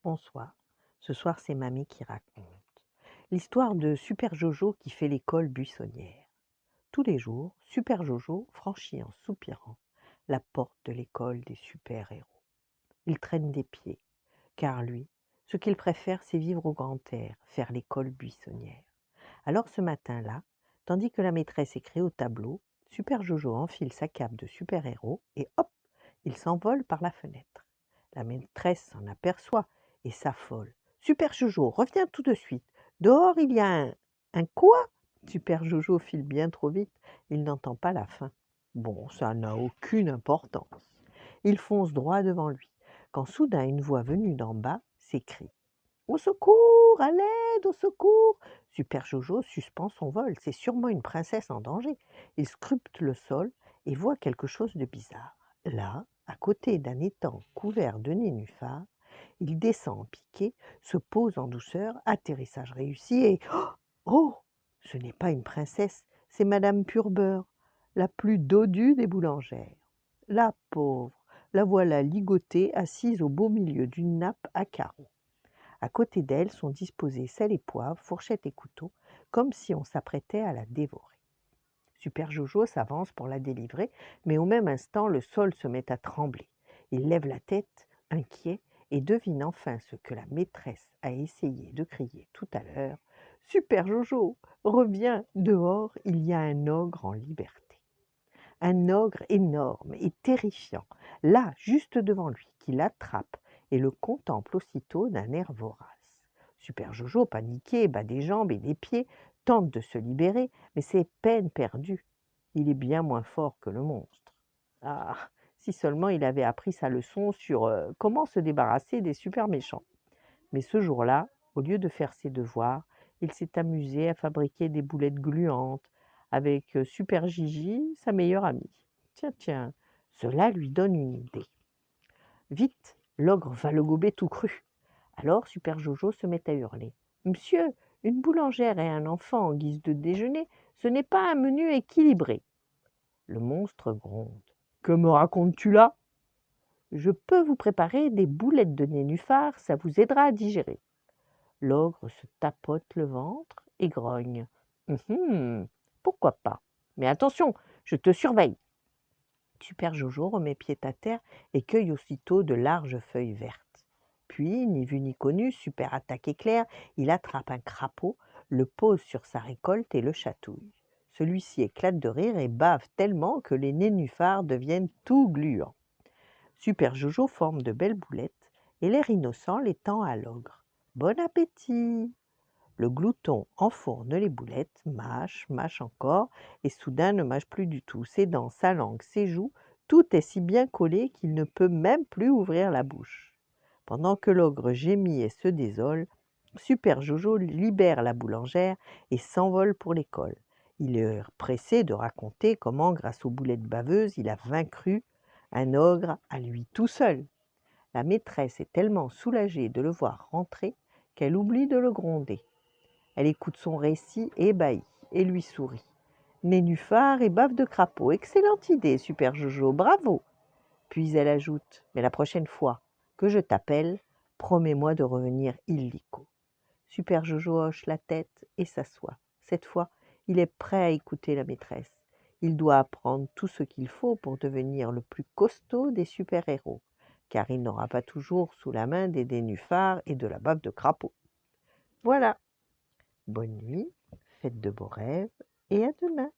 Bonsoir. Ce soir, c'est Mamie qui raconte. L'histoire de Super Jojo qui fait l'école buissonnière. Tous les jours, Super Jojo franchit en soupirant la porte de l'école des super-héros. Il traîne des pieds, car lui, ce qu'il préfère, c'est vivre au grand air, faire l'école buissonnière. Alors ce matin-là, tandis que la maîtresse écrit au tableau, Super Jojo enfile sa cape de super-héros et hop, il s'envole par la fenêtre. La maîtresse s'en aperçoit et s'affole. Super Jojo, reviens tout de suite. Dehors, il y a un quoi? Super Jojo file bien trop vite. Il n'entend pas la fin. Bon, ça n'a aucune importance. Il fonce droit devant lui, quand soudain une voix venue d'en bas s'écrie. Au secours, à l'aide, au secours! Super Jojo suspend son vol. C'est sûrement une princesse en danger. Il scrute le sol et voit quelque chose de bizarre. Là, à côté d'un étang couvert de nénuphars, il descend en piqué, se pose en douceur, atterrissage réussi et oh! Ce n'est pas une princesse, c'est Madame Purbeurre, la plus dodue des boulangères. La pauvre, la voilà ligotée, assise au beau milieu d'une nappe à carreaux. À côté d'elle sont disposés sel et poivre, fourchette et couteau, comme si on s'apprêtait à la dévorer. Super Jojo s'avance pour la délivrer, mais au même instant, le sol se met à trembler. Il lève la tête, inquiet, et devine enfin ce que la maîtresse a essayé de crier tout à l'heure. Super Jojo, reviens, dehors, il y a un ogre en liberté. Un ogre énorme et terrifiant, là, juste devant lui, qui l'attrape et le contemple aussitôt d'un air vorace. Super Jojo, paniqué, bat des jambes et des pieds, tente de se libérer, mais c'est peine perdue. Il est bien moins fort que le monstre. Ah, si seulement il avait appris sa leçon sur comment se débarrasser des super méchants. Mais ce jour-là, au lieu de faire ses devoirs, il s'est amusé à fabriquer des boulettes gluantes avec Super Gigi, sa meilleure amie. Tiens, tiens, cela lui donne une idée. Vite, l'ogre va le gober tout cru. Alors Super Jojo se met à hurler. Monsieur, une boulangère et un enfant en guise de déjeuner, ce n'est pas un menu équilibré. Le monstre gronde. Que me racontes-tu là? Je peux vous préparer des boulettes de nénuphar, ça vous aidera à digérer. L'ogre se tapote le ventre et grogne. Pourquoi pas? Mais attention, je te surveille. Super Jojo remet pied à terre et cueille aussitôt de larges feuilles vertes. Puis, ni vu ni connu, super attaque éclair, il attrape un crapaud, le pose sur sa récolte et le chatouille. Celui-ci éclate de rire et bave tellement que les nénuphars deviennent tout gluants. Super Jojo forme de belles boulettes et l'air innocent les tend à l'ogre. Bon appétit! Le glouton enfourne les boulettes, mâche, mâche encore, et soudain ne mâche plus du tout. Ses dents, sa langue, ses joues, tout est si bien collé qu'il ne peut même plus ouvrir la bouche. Pendant que l'ogre gémit et se désole, Super Jojo libère la boulangère et s'envole pour l'école. Il est pressé de raconter comment, grâce aux boulettes baveuses, il a vaincu un ogre à lui tout seul. La maîtresse est tellement soulagée de le voir rentrer qu'elle oublie de le gronder. Elle écoute son récit ébahie et lui sourit. Nénuphar et bave de crapaud, excellente idée, Super Jojo, bravo. Puis elle ajoute, mais la prochaine fois que je t'appelle, promets-moi de revenir illico. Super Jojo hoche la tête et s'assoit. Cette fois, il est prêt à écouter la maîtresse. Il doit apprendre tout ce qu'il faut pour devenir le plus costaud des super-héros, car il n'aura pas toujours sous la main des nénuphars et de la bave de crapaud. Voilà. Bonne nuit, faites de beaux rêves et à demain.